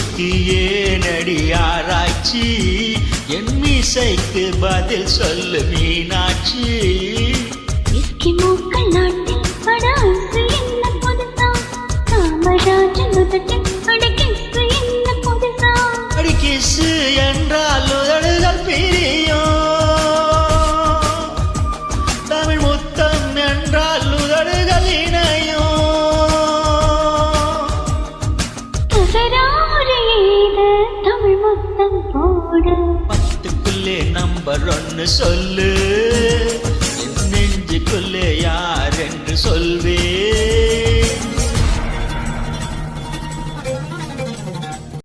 மீசைக்கு ஏனடி ஆராய்ச்சி என் மீசைக்கு பதில் சொல்லு மீனாட்சி இஸ்கி மூக்கள் நாட்டில் படாசு என்ன புதுசா காமராஜன் உதட்டில் அடிக்கிசு என்ன புதுசா அடிக்கிசு என்றால் உதடுகள் பிரியும் தமிழ் முத்தம் என்றால் உதடுகள் இணையும் தகராறு ஏது தமிழ் முத்தம் போடு பத்துக்குள்ளே நம்பர் 1 சொல்லு